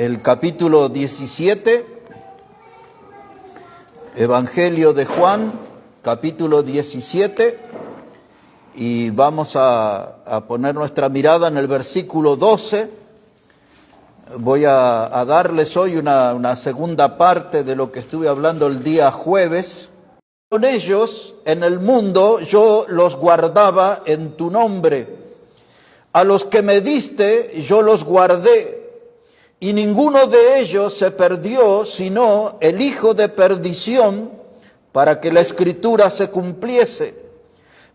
el capítulo 17, Evangelio de Juan, capítulo 17, y vamos a poner nuestra mirada en el versículo 12. Voy a darles hoy una segunda parte de lo que estuve hablando el día jueves. Con ellos en el mundo yo los guardaba en tu nombre. A los que me diste yo los guardé, y ninguno de ellos se perdió, sino el hijo de perdición, para que la escritura se cumpliese.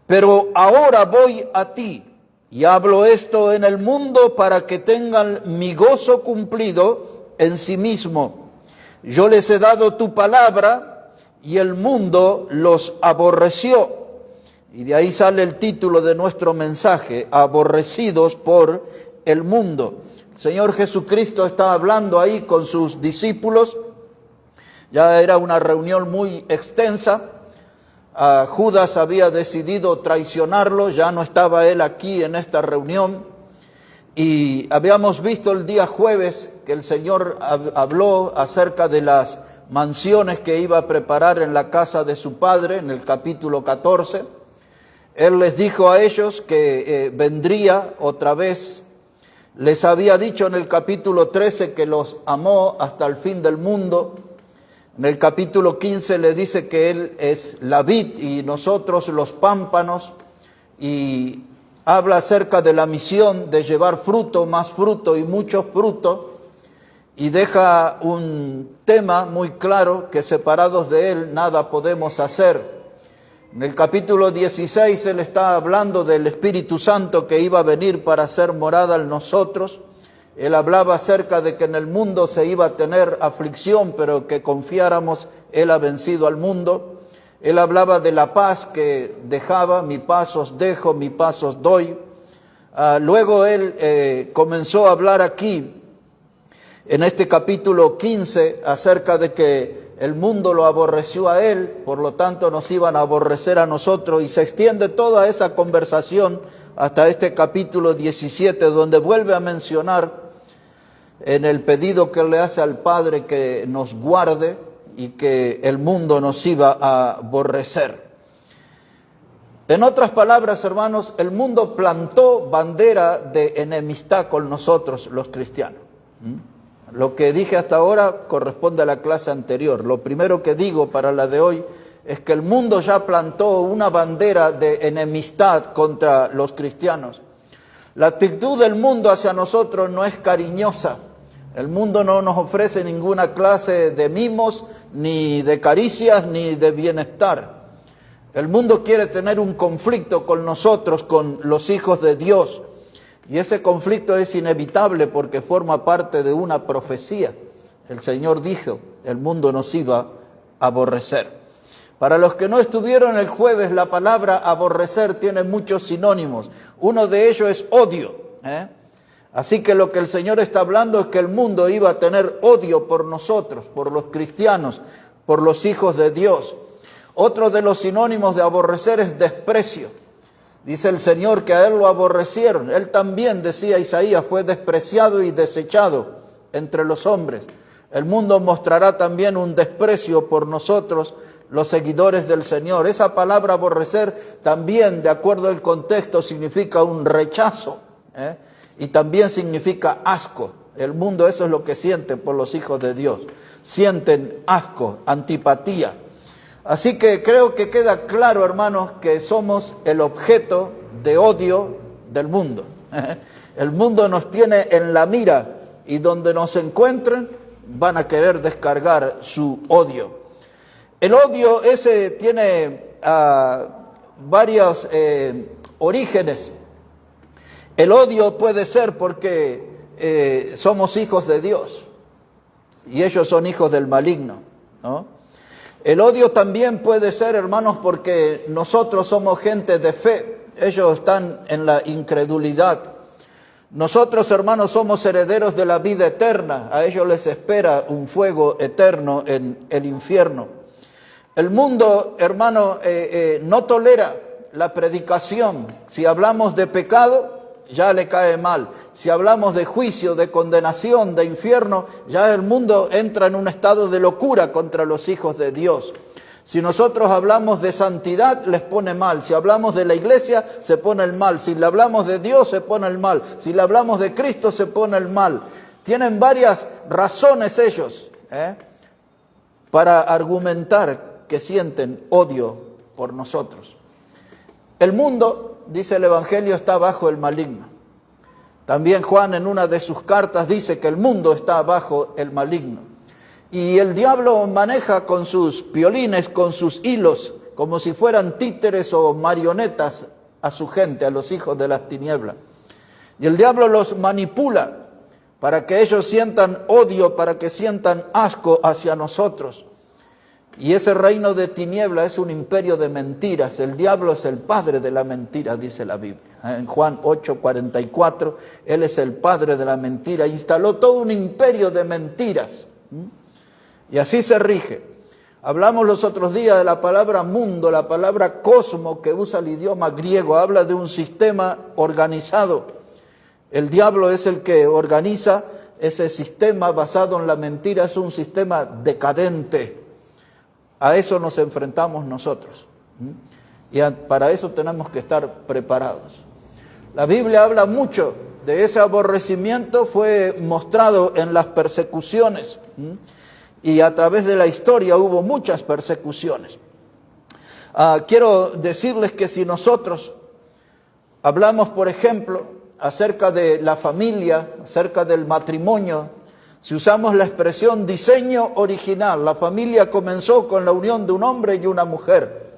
Pero ahora voy a ti, y hablo esto en el mundo para que tengan mi gozo cumplido en sí mismo. Yo les he dado tu palabra, y el mundo los aborreció. Y de ahí sale el título de nuestro mensaje, aborrecidos por el mundo. El Señor Jesucristo está hablando ahí con sus discípulos. Ya era una reunión muy extensa. Judas había decidido traicionarlo, ya no estaba él aquí en esta reunión. Y habíamos visto el día jueves que el Señor habló acerca de las mansiones que iba a preparar en la casa de su Padre, en el capítulo 14. Él les dijo a ellos que vendría otra vez. Les había dicho en el capítulo 13 que los amó hasta el fin del mundo. En el capítulo 15 le dice que Él es la vid y nosotros los pámpanos. Y habla acerca de la misión de llevar fruto, más fruto y mucho fruto. Y deja un tema muy claro que separados de Él nada podemos hacer. En el capítulo 16 Él está hablando del Espíritu Santo que iba a venir para hacer morada en nosotros. Él hablaba acerca de que en el mundo se iba a tener aflicción, pero que confiáramos, Él ha vencido al mundo. Él hablaba de la paz que dejaba, mi paz os dejo, mi paz os doy. Luego Él comenzó a hablar aquí, en este capítulo 15, acerca de que el mundo lo aborreció a Él, por lo tanto nos iban a aborrecer a nosotros, y se extiende toda esa conversación hasta este capítulo 17, donde vuelve a mencionar en el pedido que Él le hace al Padre que nos guarde y que el mundo nos iba a aborrecer. En otras palabras, hermanos, el mundo plantó bandera de enemistad con nosotros, los cristianos. Lo que dije hasta ahora corresponde a la clase anterior. Lo primero que digo para la de hoy es que el mundo ya plantó una bandera de enemistad contra los cristianos. La actitud del mundo hacia nosotros no es cariñosa. El mundo no nos ofrece ninguna clase de mimos, ni de caricias, ni de bienestar. El mundo quiere tener un conflicto con nosotros, con los hijos de Dios. Y ese conflicto es inevitable porque forma parte de una profecía. El Señor dijo, el mundo nos iba a aborrecer. Para los que no estuvieron el jueves, la palabra aborrecer tiene muchos sinónimos. Uno de ellos es odio. Así que lo que el Señor está hablando es que el mundo iba a tener odio por nosotros, por los cristianos, por los hijos de Dios. Otro de los sinónimos de aborrecer es desprecio. Dice el Señor que a Él lo aborrecieron. Él también, decía Isaías, fue despreciado y desechado entre los hombres. El mundo mostrará también un desprecio por nosotros, los seguidores del Señor. Esa palabra aborrecer también, de acuerdo al contexto, significa un rechazo, y también significa asco. El mundo eso es lo que siente por los hijos de Dios. Sienten asco, antipatía. Así que creo que queda claro, hermanos, que somos el objeto de odio del mundo. El mundo nos tiene en la mira y donde nos encuentren van a querer descargar su odio. El odio ese tiene varios orígenes. El odio puede ser porque somos hijos de Dios y ellos son hijos del maligno, ¿no? El odio también puede ser, hermanos, porque nosotros somos gente de fe. Ellos están en la incredulidad. Nosotros, hermanos, somos herederos de la vida eterna. A ellos les espera un fuego eterno en el infierno. El mundo, hermano, no tolera la predicación. Si hablamos de pecado, ya le cae mal. Si hablamos de juicio, de condenación, de infierno, ya el mundo entra en un estado de locura contra los hijos de Dios. Si nosotros hablamos de santidad, les pone mal. Si hablamos de la iglesia, se pone el mal. Si le hablamos de Dios, se pone el mal. Si le hablamos de Cristo, se pone el mal. Tienen varias razones ellos para argumentar que sienten odio por nosotros. El mundo, dice el Evangelio, está bajo el maligno. También Juan en una de sus cartas dice que el mundo está bajo el maligno. Y el diablo maneja con sus piolines, con sus hilos, como si fueran títeres o marionetas a su gente, a los hijos de las tinieblas. Y el diablo los manipula para que ellos sientan odio, para que sientan asco hacia nosotros. Y ese reino de tinieblas es un imperio de mentiras. El diablo es el padre de la mentira, dice la Biblia. En Juan 8:44, él es el padre de la mentira. Instaló todo un imperio de mentiras. Y así se rige. Hablamos los otros días de la palabra mundo, la palabra cosmo que usa el idioma griego. Habla de un sistema organizado. El diablo es el que organiza ese sistema basado en la mentira. Es un sistema decadente. A eso nos enfrentamos nosotros. Y para eso tenemos que estar preparados. La Biblia habla mucho de ese aborrecimiento. Fue mostrado en las persecuciones. Y a través de la historia hubo muchas persecuciones. Quiero decirles que si nosotros hablamos, por ejemplo, acerca de la familia, acerca del matrimonio, si usamos la expresión diseño original, la familia comenzó con la unión de un hombre y una mujer.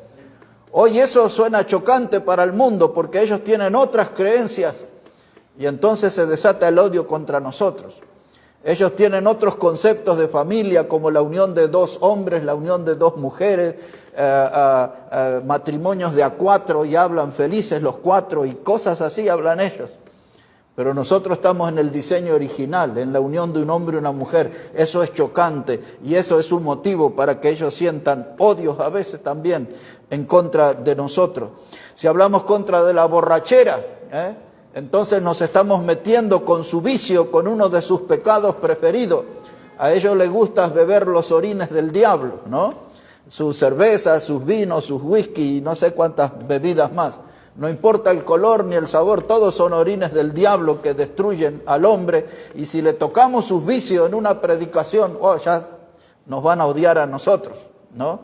Hoy eso suena chocante para el mundo porque ellos tienen otras creencias y entonces se desata el odio contra nosotros. Ellos tienen otros conceptos de familia como la unión de dos hombres, la unión de dos mujeres, matrimonios de a cuatro y hablan felices los cuatro y cosas así hablan ellos. Pero nosotros estamos en el diseño original, en la unión de un hombre y una mujer. Eso es chocante y eso es un motivo para que ellos sientan odios a veces también en contra de nosotros. Si hablamos contra de la borrachera, entonces nos estamos metiendo con su vicio, con uno de sus pecados preferidos. A ellos les gusta beber los orines del diablo, ¿no? Sus cervezas, sus vinos, sus whisky y no sé cuántas bebidas más. No importa el color ni el sabor, todos son orines del diablo que destruyen al hombre. Y si le tocamos sus vicios en una predicación, ya nos van a odiar a nosotros, ¿no?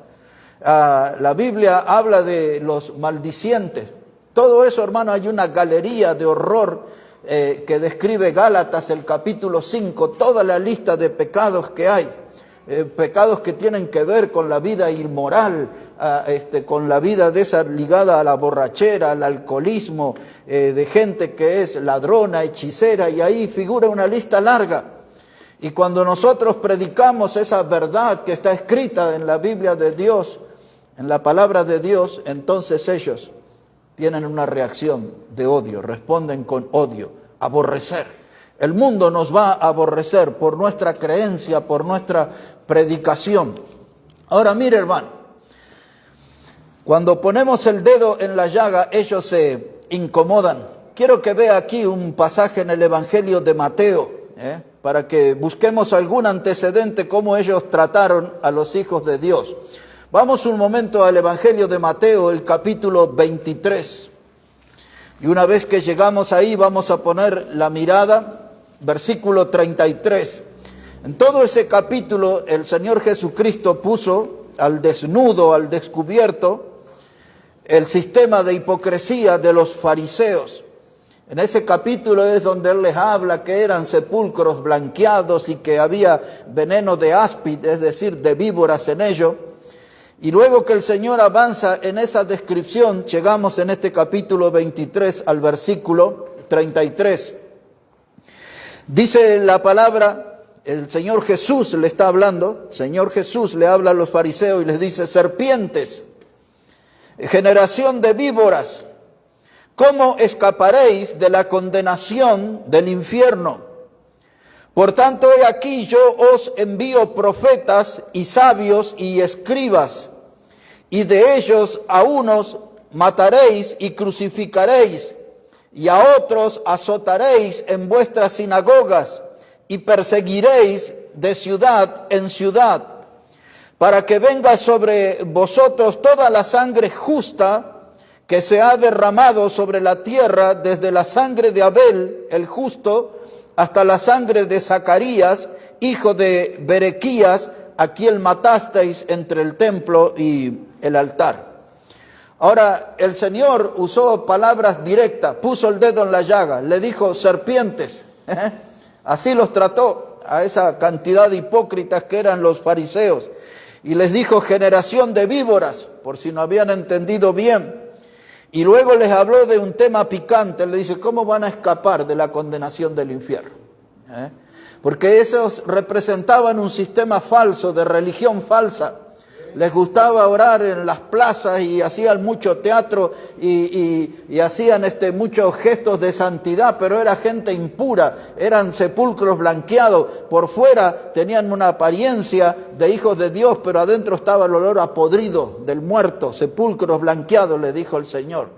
La Biblia habla de los maldicientes. Todo eso, hermano, hay una galería de horror que describe Gálatas, el capítulo 5, toda la lista de pecados que hay. Pecados que tienen que ver con la vida inmoral, con la vida de esa ligada a la borrachera, al alcoholismo, de gente que es ladrona, hechicera, y ahí figura una lista larga. Y cuando nosotros predicamos esa verdad que está escrita en la Biblia de Dios, en la palabra de Dios, entonces ellos tienen una reacción de odio, responden con odio, aborrecer. El mundo nos va a aborrecer por nuestra creencia, por nuestra predicación. Ahora mire, hermano, cuando ponemos el dedo en la llaga, ellos se incomodan. Quiero que vea aquí un pasaje en el Evangelio de Mateo, para que busquemos algún antecedente cómo ellos trataron a los hijos de Dios. Vamos un momento al Evangelio de Mateo, el capítulo 23. Y una vez que llegamos ahí, vamos a poner la mirada, versículo 33. En todo ese capítulo, el Señor Jesucristo puso al desnudo, al descubierto, el sistema de hipocresía de los fariseos. En ese capítulo es donde Él les habla que eran sepulcros blanqueados y que había veneno de áspid, es decir, de víboras en ello. Y luego que el Señor avanza en esa descripción, llegamos en este capítulo 23 al versículo 33. Dice la palabra, el Señor Jesús le está hablando, Señor Jesús le habla a los fariseos y les dice: serpientes, generación de víboras, ¿cómo escaparéis de la condenación del infierno? Por tanto, he aquí yo os envío profetas y sabios y escribas, y de ellos a unos mataréis y crucificaréis, y a otros azotaréis en vuestras sinagogas y perseguiréis de ciudad en ciudad, para que venga sobre vosotros toda la sangre justa que se ha derramado sobre la tierra, desde la sangre de Abel, el justo, hasta la sangre de Zacarías, hijo de Berequías, a quien matasteis entre el templo y el altar. Ahora, el Señor usó palabras directas, puso el dedo en la llaga, le dijo serpientes, así los trató a esa cantidad de hipócritas que eran los fariseos, y les dijo generación de víboras, por si no habían entendido bien. Y luego les habló de un tema picante, le dice, ¿cómo van a escapar de la condenación del infierno? Porque esos representaban un sistema falso, de religión falsa. Les gustaba orar en las plazas y hacían mucho teatro y hacían muchos gestos de santidad, pero era gente impura, eran sepulcros blanqueados. Por fuera tenían una apariencia de hijos de Dios, pero adentro estaba el olor a podrido del muerto, sepulcros blanqueados, le dijo el Señor.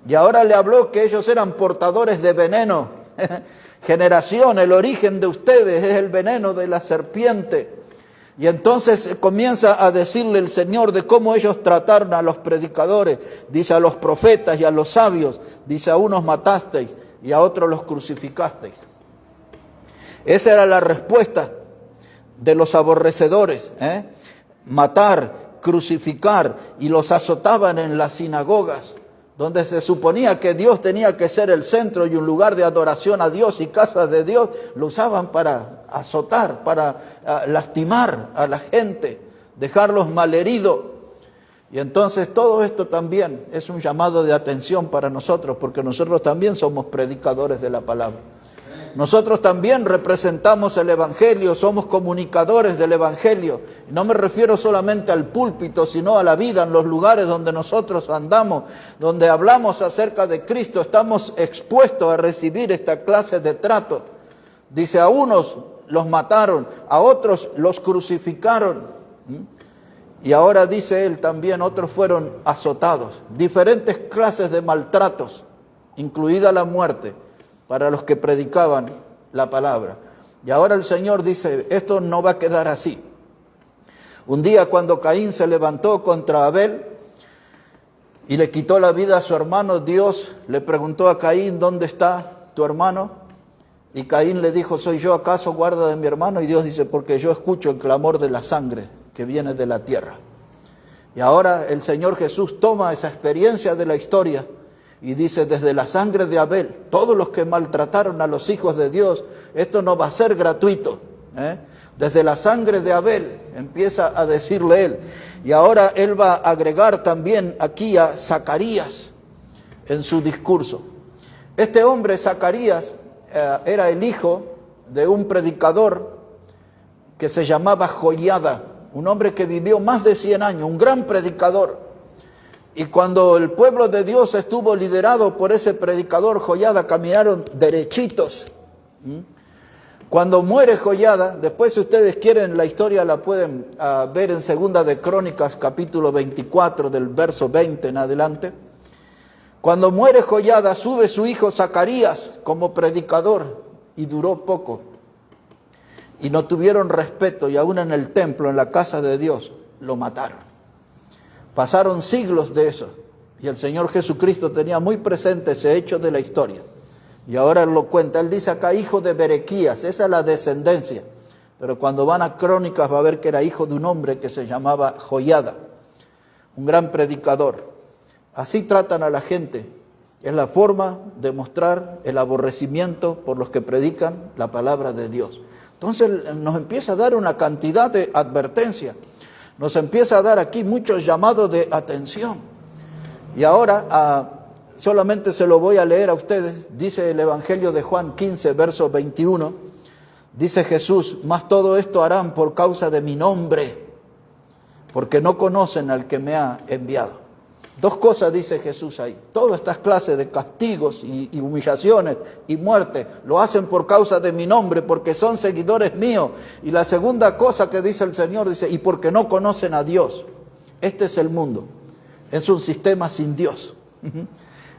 Y ahora le habló que ellos eran portadores de veneno. Generación, el origen de ustedes es el veneno de la serpiente. Y entonces comienza a decirle el Señor de cómo ellos trataron a los predicadores. Dice a los profetas y a los sabios. Dice a unos matasteis y a otros los crucificasteis. Esa era la respuesta de los aborrecedores. Matar, crucificar, y los azotaban en las sinagogas, donde se suponía que Dios tenía que ser el centro y un lugar de adoración a Dios y casas de Dios. Lo usaban para azotar, para lastimar a la gente, dejarlos malheridos. Y entonces todo esto también es un llamado de atención para nosotros, porque nosotros también somos predicadores de la palabra. Nosotros también representamos el Evangelio, somos comunicadores del Evangelio. No me refiero solamente al púlpito, sino a la vida en los lugares donde nosotros andamos, donde hablamos acerca de Cristo. Estamos expuestos a recibir esta clase de trato. Dice, a unos los mataron, a otros los crucificaron. Y ahora dice él también, otros fueron azotados. Diferentes clases de maltratos, incluida la muerte, para los que predicaban la palabra. Y ahora el Señor dice, esto no va a quedar así. Un día cuando Caín se levantó contra Abel y le quitó la vida a su hermano, Dios le preguntó a Caín, ¿dónde está tu hermano? Y Caín le dijo, ¿soy yo acaso guarda de mi hermano? Y Dios dice, porque yo escucho el clamor de la sangre que viene de la tierra. Y ahora el Señor Jesús toma esa experiencia de la historia y dice, desde la sangre de Abel, todos los que maltrataron a los hijos de Dios, esto no va a ser gratuito. Desde la sangre de Abel, empieza a decirle él. Y ahora él va a agregar también aquí a Zacarías en su discurso. Este hombre, Zacarías, era el hijo de un predicador que se llamaba Joiada, un hombre que vivió más de 100 años, un gran predicador. Y cuando el pueblo de Dios estuvo liderado por ese predicador Joiada, caminaron derechitos. Cuando muere Joiada, después si ustedes quieren la historia la pueden ver en Segunda de Crónicas, capítulo 24, del verso 20 en adelante. Cuando muere Joiada, sube su hijo Zacarías como predicador y duró poco. Y no tuvieron respeto y aún en el templo, en la casa de Dios, lo mataron. Pasaron siglos de eso y el Señor Jesucristo tenía muy presente ese hecho de la historia. Y ahora Él lo cuenta. Él dice acá, hijo de Berequías, esa es la descendencia. Pero cuando van a Crónicas va a ver que era hijo de un hombre que se llamaba Joiada, un gran predicador. Así tratan a la gente. Es la forma de mostrar el aborrecimiento por los que predican la palabra de Dios. Entonces nos empieza a dar una cantidad de advertencias. Nos empieza a dar aquí muchos llamados de atención. Y ahora solamente se lo voy a leer a ustedes. Dice el Evangelio de Juan 15, verso 21. Dice Jesús, mas todo esto harán por causa de mi nombre, porque no conocen al que me ha enviado. Dos cosas dice Jesús ahí. Todas estas clases de castigos y humillaciones y muerte lo hacen por causa de mi nombre, porque son seguidores míos. Y la segunda cosa que dice el Señor, dice, y porque no conocen a Dios. Este es el mundo. Es un sistema sin Dios.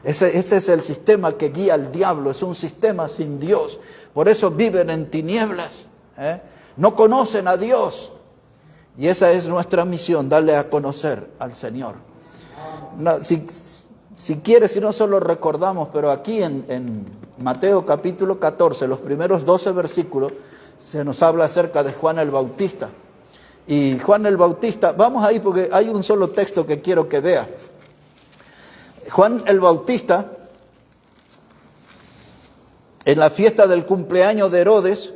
Ese es el sistema que guía al diablo, es un sistema sin Dios. Por eso viven en tinieblas, no conocen a Dios. Y esa es nuestra misión, darle a conocer al Señor. No, si quieres, si no solo recordamos, pero aquí en Mateo capítulo 14, los primeros 12 versículos, se nos habla acerca de Juan el Bautista. Y Juan el Bautista, vamos ahí porque hay un solo texto que quiero que vea. Juan el Bautista, en la fiesta del cumpleaños de Herodes,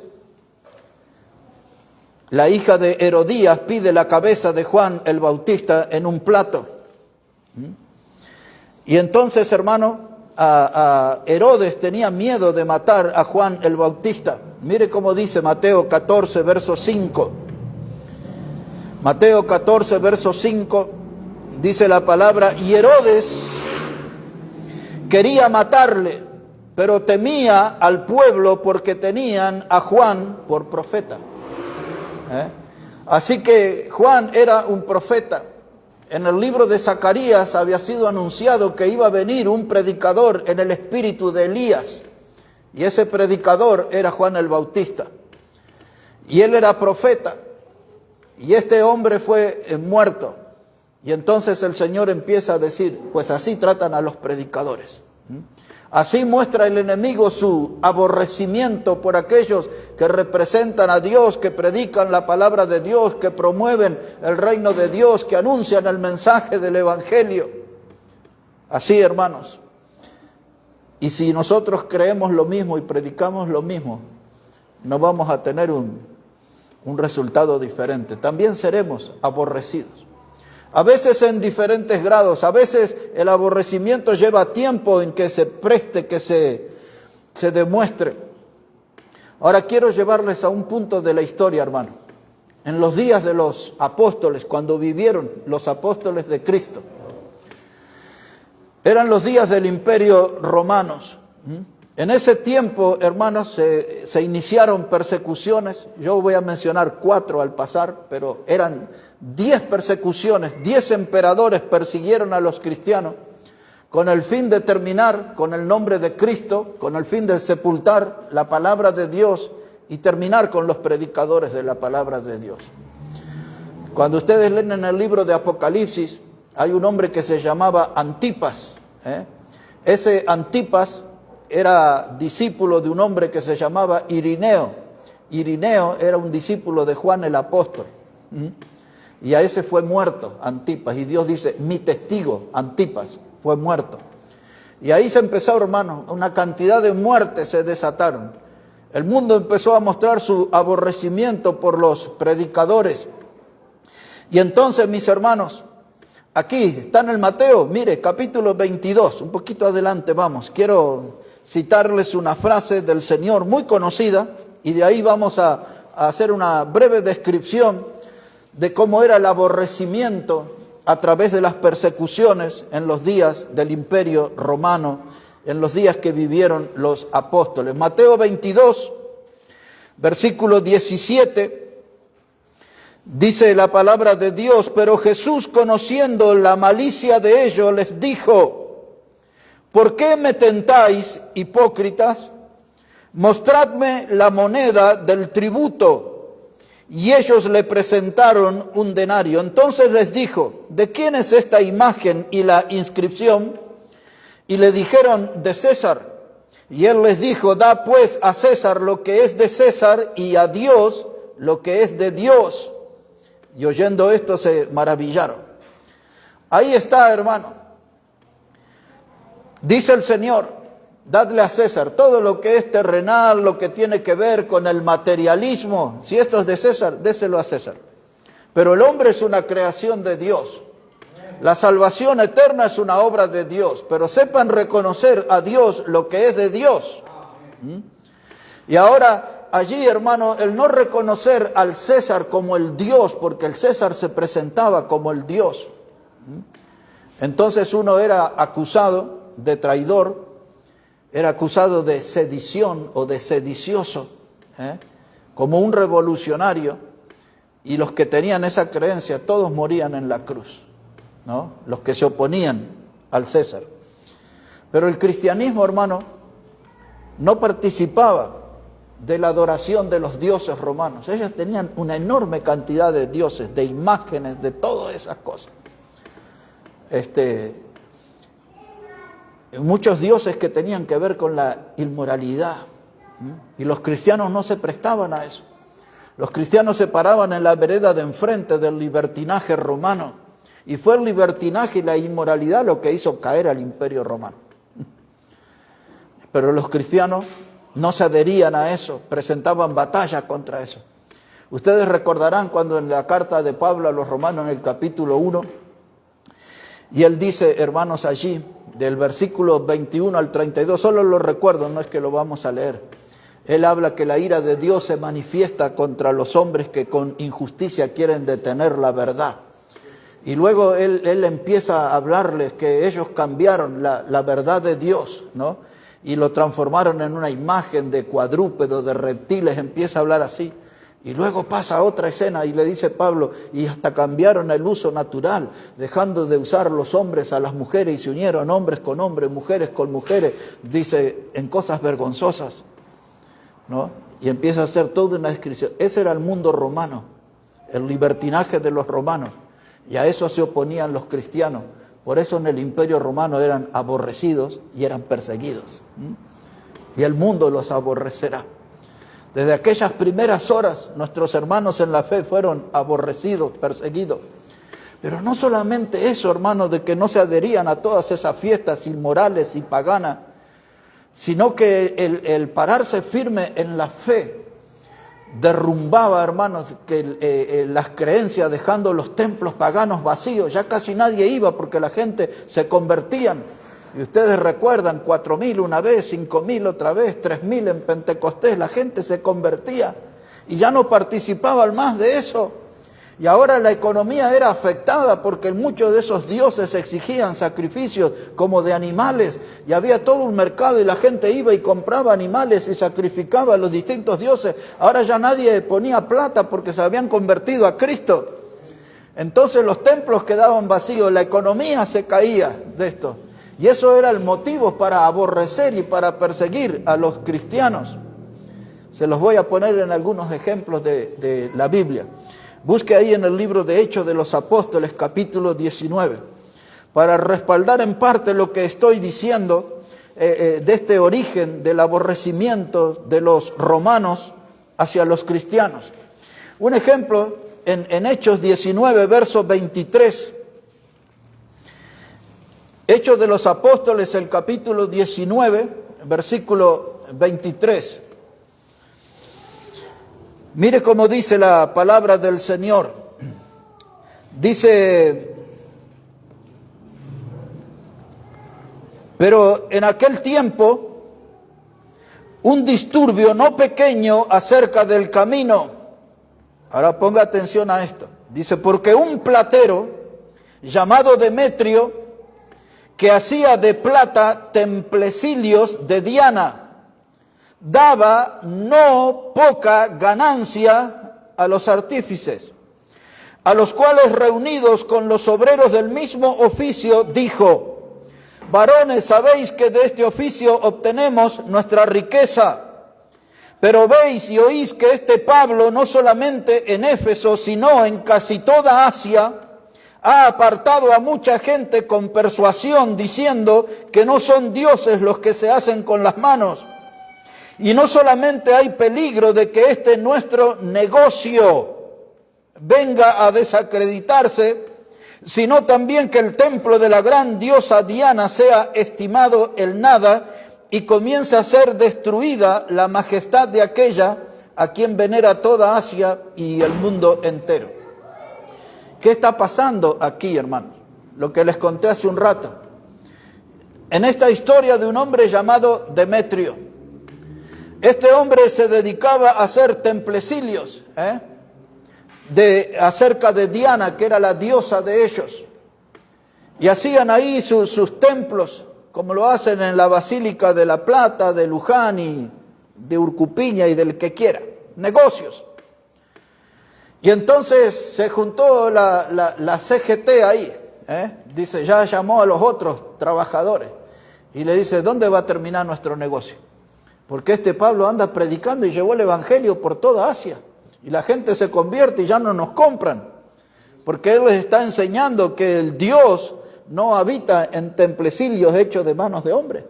la hija de Herodías pide la cabeza de Juan el Bautista en un plato. Y entonces, hermano, a Herodes tenía miedo de matar a Juan el Bautista. Mire cómo dice Mateo 14, verso 5. Mateo 14, verso 5, dice la palabra, y Herodes quería matarle, pero temía al pueblo porque tenían a Juan por profeta. Así que Juan era un profeta. En el libro de Zacarías había sido anunciado que iba a venir un predicador en el espíritu de Elías. Y ese predicador era Juan el Bautista. Y él era profeta. Y este hombre fue muerto. Y entonces el Señor empieza a decir, pues así tratan a los predicadores. Así muestra el enemigo su aborrecimiento por aquellos que representan a Dios, que predican la palabra de Dios, que promueven el reino de Dios, que anuncian el mensaje del Evangelio. Así, hermanos. Y si nosotros creemos lo mismo y predicamos lo mismo, no vamos a tener un resultado diferente. También seremos aborrecidos. A veces en diferentes grados, a veces el aborrecimiento lleva tiempo en que se preste, que se demuestre. Ahora quiero llevarles a un punto de la historia, hermano. En los días de los apóstoles, cuando vivieron los apóstoles de Cristo, eran los días del Imperio Romano. En ese tiempo, hermanos, se iniciaron persecuciones. Yo voy a mencionar 4 al pasar, pero eran 10 persecuciones. 10 emperadores persiguieron a los cristianos con el fin de terminar con el nombre de Cristo, con el fin de sepultar la palabra de Dios y terminar con los predicadores de la palabra de Dios. Cuando ustedes leen en el libro de Apocalipsis, hay un hombre que se llamaba Antipas. Ese Antipas era discípulo de un hombre que se llamaba Irineo. Irineo era un discípulo de Juan el apóstol. Y a ese fue muerto, Antipas. Y Dios dice, mi testigo, Antipas, fue muerto. Y ahí se empezó, hermano, una cantidad de muertes se desataron. El mundo empezó a mostrar su aborrecimiento por los predicadores. Y entonces, mis hermanos, aquí está en el Mateo, mire, capítulo 22, un poquito adelante vamos. Quiero citarles una frase del Señor muy conocida y de ahí vamos a hacer una breve descripción de cómo era el aborrecimiento a través de las persecuciones en los días del Imperio Romano, en los días que vivieron los apóstoles. Mateo 22, versículo 17, dice la palabra de Dios, pero Jesús, conociendo la malicia de ellos, les dijo, ¿por qué me tentáis, hipócritas? Mostradme la moneda del tributo. Y ellos le presentaron un denario. Entonces les dijo, ¿de quién es esta imagen y la inscripción? Y le dijeron, de César. Y él les dijo, da pues a César lo que es de César y a Dios lo que es de Dios. Y oyendo esto se maravillaron. Ahí está, hermano. Dice el Señor, dadle a César todo lo que es terrenal, lo que tiene que ver con el materialismo. Si esto es de César, déselo a César. Pero el hombre es una creación de Dios. La salvación eterna es una obra de Dios. Pero sepan reconocer a Dios lo que es de Dios. Y ahora allí, hermano, el no reconocer al César como el Dios, porque el César se presentaba como el Dios. Entonces uno era acusado de traidor, era acusado de sedición o de sedicioso, como un revolucionario, y los que tenían esa creencia todos morían en la cruz, ¿no? Los que se oponían al César. Pero el cristianismo, hermano, no participaba de la adoración de los dioses romanos. Ellos tenían una enorme cantidad de dioses, de imágenes, de todas esas cosas. Muchos dioses que tenían que ver con la inmoralidad. Y los cristianos no se prestaban a eso. Los cristianos se paraban en la vereda de enfrente del libertinaje romano. Y fue el libertinaje y la inmoralidad lo que hizo caer al imperio romano. Pero los cristianos no se adherían a eso, presentaban batalla contra eso. Ustedes recordarán cuando en la carta de Pablo a los romanos en el capítulo 1, y él dice, hermanos, allí, del versículo 21 al 32, solo lo recuerdo, no es que lo vamos a leer. Él habla que la ira de Dios se manifiesta contra los hombres que con injusticia quieren detener la verdad. Y luego él empieza a hablarles que ellos cambiaron la verdad de Dios, ¿no? Y lo transformaron en una imagen de cuadrúpedo, de reptiles, empieza a hablar así. Y luego pasa a otra escena y le dice Pablo, y hasta cambiaron el uso natural, dejando de usar los hombres a las mujeres y se unieron hombres con hombres, mujeres con mujeres, dice, en cosas vergonzosas, ¿no? Y empieza a hacer toda una descripción. Ese era el mundo romano, el libertinaje de los romanos, y a eso se oponían los cristianos. Por eso en el imperio romano eran aborrecidos y eran perseguidos. Y el mundo los aborrecerá. Desde aquellas primeras horas nuestros hermanos en la fe fueron aborrecidos, perseguidos. Pero no solamente eso, hermanos, de que no se adherían a todas esas fiestas inmorales y paganas, sino que el pararse firme en la fe derrumbaba, hermanos, que las creencias, dejando los templos paganos vacíos. Ya casi nadie iba porque la gente se convertían. Y ustedes recuerdan, 4.000 una vez, 5.000 otra vez, 3.000 en Pentecostés. La gente se convertía y ya no participaban más de eso. Y ahora la economía era afectada porque muchos de esos dioses exigían sacrificios como de animales. Y había todo un mercado y la gente iba y compraba animales y sacrificaba a los distintos dioses. Ahora ya nadie ponía plata porque se habían convertido a Cristo. Entonces los templos quedaban vacíos, la economía se caía de esto. Y eso era el motivo para aborrecer y para perseguir a los cristianos. Se los voy a poner en algunos ejemplos de la Biblia. Busque ahí en el libro de Hechos de los Apóstoles, capítulo 19, para respaldar en parte lo que estoy diciendo de este origen del aborrecimiento de los romanos hacia los cristianos. Un ejemplo en Hechos 19, verso 23. Hechos de los Apóstoles, el capítulo 19, versículo 23. Mire cómo dice la palabra del Señor. Dice, pero en aquel tiempo, un disturbio no pequeño acerca del camino. Ahora ponga atención a esto. Dice, porque un platero llamado Demetrio, que hacía de plata templecilios de Diana, daba no poca ganancia a los artífices, a los cuales reunidos con los obreros del mismo oficio, dijo, varones, sabéis que de este oficio obtenemos nuestra riqueza, pero veis y oís que este Pablo, no solamente en Éfeso, sino en casi toda Asia, ha apartado a mucha gente con persuasión, diciendo que no son dioses los que se hacen con las manos. Y no solamente hay peligro de que este nuestro negocio venga a desacreditarse, sino también que el templo de la gran diosa Diana sea estimado el nada y comience a ser destruida la majestad de aquella a quien venera toda Asia y el mundo entero. ¿Qué está pasando aquí, hermanos? Lo que les conté hace un rato. En esta historia de un hombre llamado Demetrio. Este hombre se dedicaba a hacer templecilios, acerca de Diana, que era la diosa de ellos. Y hacían ahí sus templos, como lo hacen en la Basílica de La Plata, de Luján y de Urcupiña y del que quiera. Negocios. Y entonces se juntó la CGT ahí. Dice, ya llamó a los otros trabajadores. Y le dice, ¿dónde va a terminar nuestro negocio? Porque este Pablo anda predicando y llevó el evangelio por toda Asia. Y la gente se convierte y ya no nos compran. Porque él les está enseñando que el Dios no habita en templecillos hechos de manos de hombre.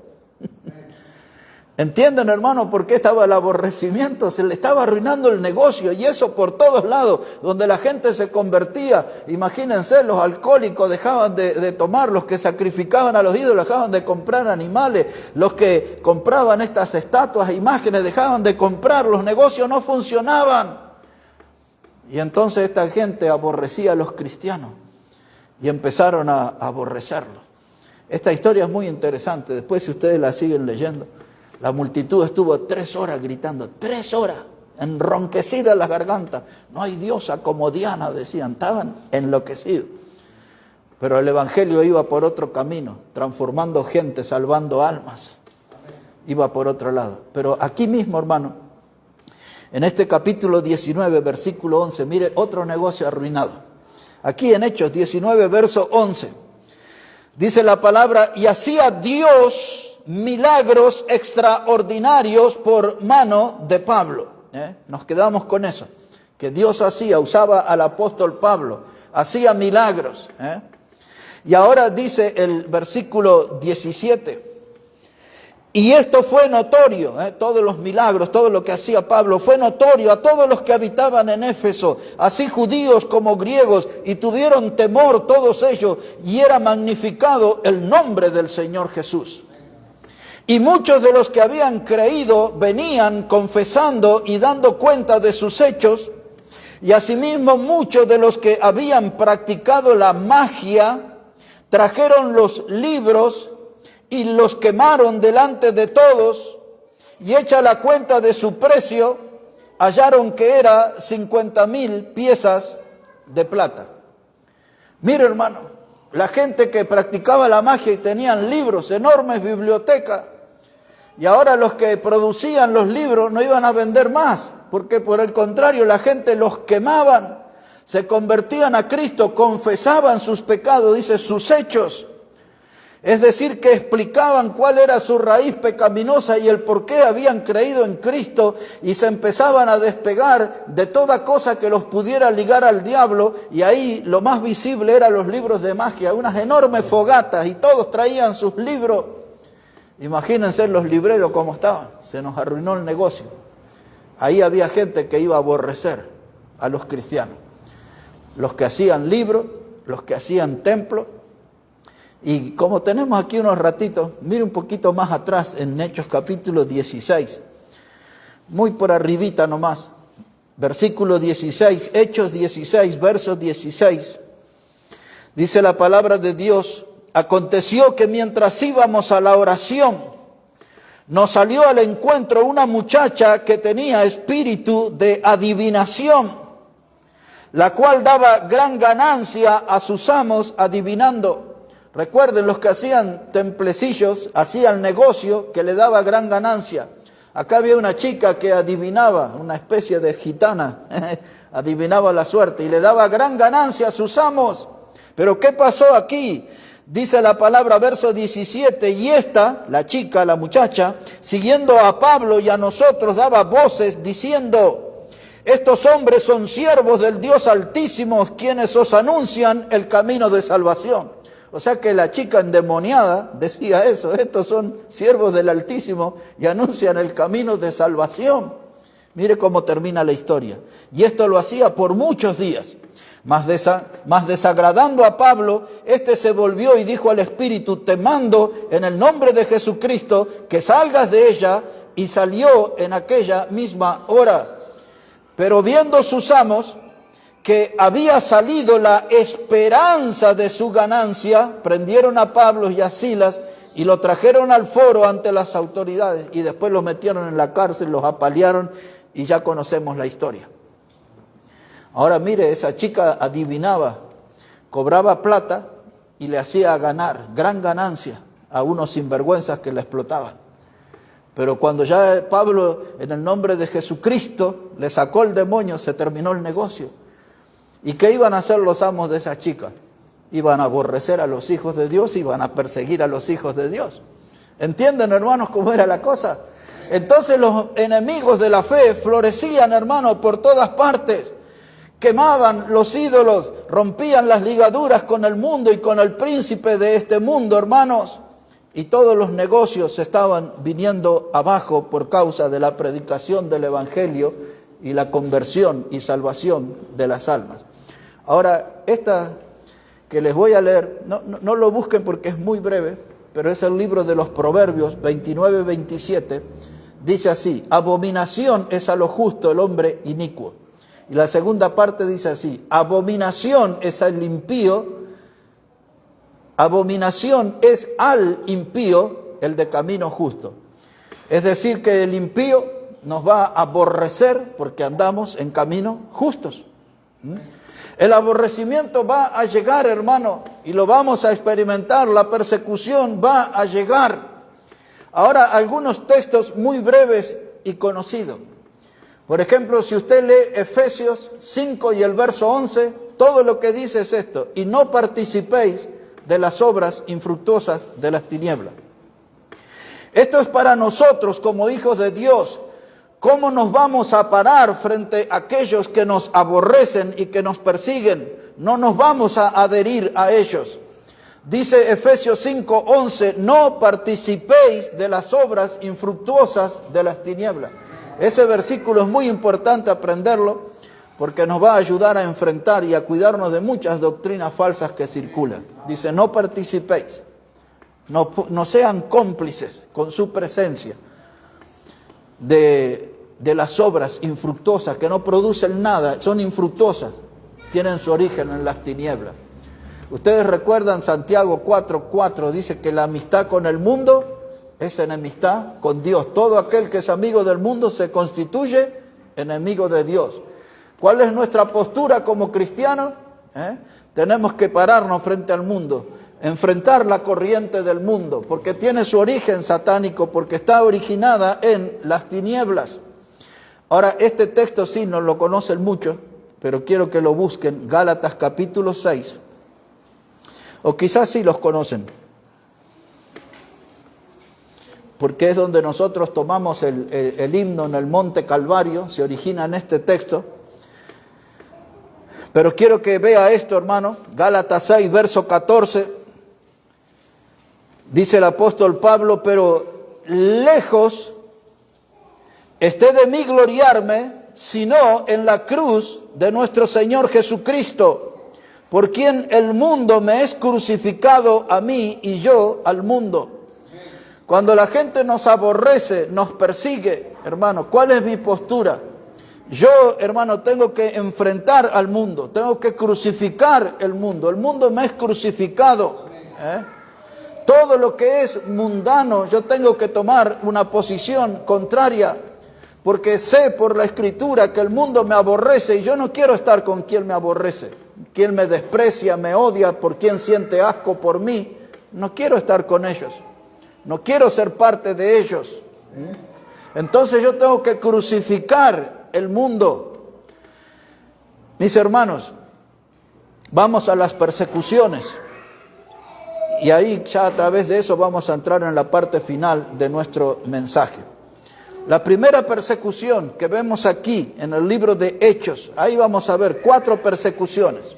¿Entienden, hermano, por qué estaba el aborrecimiento? Se le estaba arruinando el negocio, y eso por todos lados, donde la gente se convertía. Imagínense, los alcohólicos dejaban de tomar, los que sacrificaban a los ídolos dejaban de comprar animales, los que compraban estas estatuas e imágenes dejaban de comprar, los negocios no funcionaban. Y entonces esta gente aborrecía a los cristianos y empezaron a aborrecerlos. Esta historia es muy interesante, después si ustedes la siguen leyendo. La multitud estuvo 3 horas gritando, 3 horas, enronquecidas las gargantas. No hay diosa como Diana, decían, estaban enloquecidos. Pero el evangelio iba por otro camino, transformando gente, salvando almas. Iba por otro lado. Pero aquí mismo, hermano, en este capítulo 19, versículo 11, mire, otro negocio arruinado. Aquí en Hechos 19, verso 11, dice la palabra, y hacía Dios milagros extraordinarios por mano de Pablo. Nos quedamos con eso, que Dios usaba al apóstol Pablo, hacía milagros. Y ahora dice el versículo 17, y esto fue notorio, todos los milagros, todo lo que hacía Pablo, fue notorio a todos los que habitaban en Éfeso, así judíos como griegos, y tuvieron temor todos ellos, y era magnificado el nombre del Señor Jesús. Y muchos de los que habían creído venían confesando y dando cuenta de sus hechos, y asimismo muchos de los que habían practicado la magia trajeron los libros y los quemaron delante de todos, y hecha la cuenta de su precio, hallaron que era 50,000 piezas de plata. Mire, hermano, la gente que practicaba la magia y tenían libros, enormes bibliotecas, y ahora los que producían los libros no iban a vender más, porque por el contrario la gente los quemaban, se convertían a Cristo, confesaban sus pecados, dice sus hechos. Es decir, que explicaban cuál era su raíz pecaminosa y el por qué habían creído en Cristo, y se empezaban a despegar de toda cosa que los pudiera ligar al diablo, y ahí lo más visible eran los libros de magia, unas enormes fogatas, y todos traían sus libros. Imagínense los libreros cómo estaban, se nos arruinó el negocio. Ahí había gente que iba a aborrecer a los cristianos, los que hacían libros, los que hacían templos. Y como tenemos aquí unos ratitos, mire un poquito más atrás en Hechos capítulo 16, muy por arribita nomás, versículo 16, Hechos 16, verso 16, dice la palabra de Dios, aconteció que mientras íbamos a la oración, nos salió al encuentro una muchacha que tenía espíritu de adivinación, la cual daba gran ganancia a sus amos adivinando. Recuerden, los que hacían templecillos, hacían negocio que le daba gran ganancia. Acá había una chica que adivinaba, una especie de gitana, adivinaba la suerte y le daba gran ganancia a sus amos. Pero ¿qué pasó aquí? Dice la palabra, verso 17, y esta, la chica, la muchacha, siguiendo a Pablo y a nosotros, daba voces diciendo, estos hombres son siervos del Dios Altísimo, quienes os anuncian el camino de salvación. O sea que la chica endemoniada decía eso, estos son siervos del Altísimo y anuncian el camino de salvación. Mire cómo termina la historia. Y esto lo hacía por muchos días. Mas desagradando a Pablo, este se volvió y dijo al espíritu, te mando en el nombre de Jesucristo que salgas de ella, y salió en aquella misma hora. Pero viendo sus amos que había salido la esperanza de su ganancia, prendieron a Pablo y a Silas y lo trajeron al foro ante las autoridades, y después los metieron en la cárcel, los apalearon, y ya conocemos la historia. Ahora mire, esa chica adivinaba, cobraba plata y le hacía ganar, gran ganancia a unos sinvergüenzas que la explotaban. Pero cuando ya Pablo, en el nombre de Jesucristo, le sacó el demonio, se terminó el negocio. ¿Y qué iban a hacer los amos de esa chica? Iban a aborrecer a los hijos de Dios, iban a perseguir a los hijos de Dios. ¿Entienden, hermanos, cómo era la cosa? Entonces los enemigos de la fe florecían, hermanos, por todas partes. Quemaban los ídolos, rompían las ligaduras con el mundo y con el príncipe de este mundo, hermanos. Y todos los negocios estaban viniendo abajo por causa de la predicación del Evangelio y la conversión y salvación de las almas. Ahora, esta que les voy a leer, no lo busquen porque es muy breve, pero es el libro de los Proverbios 29-27, dice así: abominación es a lo justo el hombre inicuo. Y la segunda parte dice así: abominación es al impío, abominación es al impío el de camino justo. Es decir, que el impío nos va a aborrecer porque andamos en caminos justos. El aborrecimiento va a llegar, hermano, y lo vamos a experimentar. La persecución va a llegar. Ahora, algunos textos muy breves y conocidos. Por ejemplo, si usted lee Efesios 5 y el verso 11, todo lo que dice es esto: y no participéis de las obras infructuosas de las tinieblas. Esto es para nosotros como hijos de Dios. ¿Cómo nos vamos a parar frente a aquellos que nos aborrecen y que nos persiguen? No nos vamos a adherir a ellos. Dice Efesios 5:11, no participéis de las obras infructuosas de las tinieblas. Ese versículo es muy importante aprenderlo porque nos va a ayudar a enfrentar y a cuidarnos de muchas doctrinas falsas que circulan. Dice, no participéis, no sean cómplices con su presencia de las obras infructuosas que no producen nada, son infructuosas, tienen su origen en las tinieblas. Ustedes recuerdan Santiago 4:4, dice que la amistad con el mundo es enemistad con Dios. Todo aquel que es amigo del mundo se constituye enemigo de Dios. ¿Cuál es nuestra postura como cristianos? Tenemos que pararnos frente al mundo, enfrentar la corriente del mundo, porque tiene su origen satánico, porque está originada en las tinieblas. Ahora, este texto sí no lo conocen mucho, pero quiero que lo busquen, Gálatas capítulo 6, o quizás sí los conocen, porque es donde nosotros tomamos el himno en el Monte Calvario, se origina en este texto. Pero quiero que vea esto, hermano, Gálatas 6, verso 14, dice el apóstol Pablo, pero lejos esté de mí gloriarme, sino en la cruz de nuestro Señor Jesucristo, por quien el mundo me es crucificado a mí y yo al mundo. Cuando la gente nos aborrece, nos persigue, hermano, ¿cuál es mi postura? Yo, hermano, tengo que enfrentar al mundo, tengo que crucificar el mundo me es crucificado. Todo lo que es mundano, yo tengo que tomar una posición contraria, porque sé por la Escritura que el mundo me aborrece y yo no quiero estar con quien me aborrece, quien me desprecia, me odia, por quien siente asco por mí. No quiero estar con ellos, no quiero ser parte de ellos. Entonces yo tengo que crucificar el mundo. Mis hermanos, vamos a las persecuciones. Y ahí ya a través de eso vamos a entrar en la parte final de nuestro mensaje. La primera persecución que vemos aquí en el libro de Hechos, ahí vamos a ver 4 persecuciones.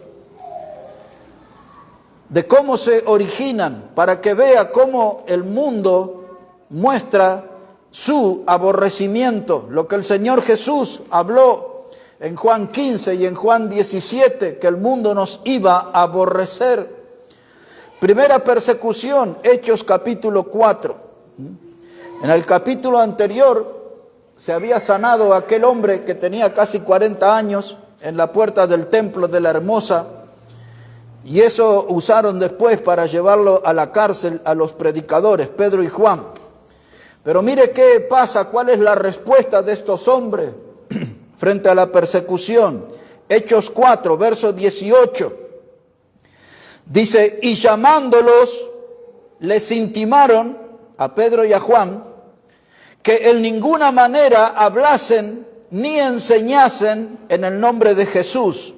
De cómo se originan, para que vea cómo el mundo muestra su aborrecimiento, lo que el Señor Jesús habló en Juan 15 y en Juan 17, que el mundo nos iba a aborrecer. Primera persecución, Hechos capítulo 4. En el capítulo anterior se había sanado a aquel hombre que tenía casi 40 años en la puerta del templo de la Hermosa, y eso usaron después para llevarlo a la cárcel a los predicadores, Pedro y Juan. Pero mire qué pasa, cuál es la respuesta de estos hombres frente a la persecución. Hechos 4, verso 18. Dice, y llamándolos, les intimaron a Pedro y a Juan que en ninguna manera hablasen ni enseñasen en el nombre de Jesús.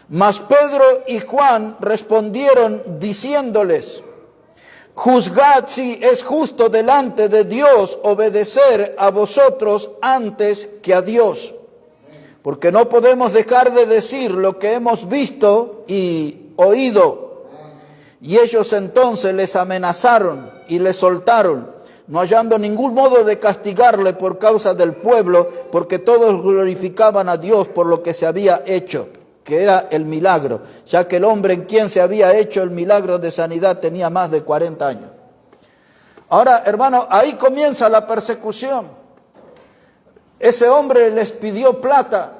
Mas Pedro y Juan respondieron diciéndoles, Juzgad si es justo delante de Dios obedecer a vosotros antes que a Dios. Porque no podemos dejar de decir lo que hemos visto y oído. Y ellos entonces les amenazaron y les soltaron, no hallando ningún modo de castigarle por causa del pueblo, porque todos glorificaban a Dios por lo que se había hecho, que era el milagro, ya que el hombre en quien se había hecho el milagro de sanidad tenía más de 40 años. Ahora, hermano, ahí comienza la persecución. Ese hombre les pidió plata.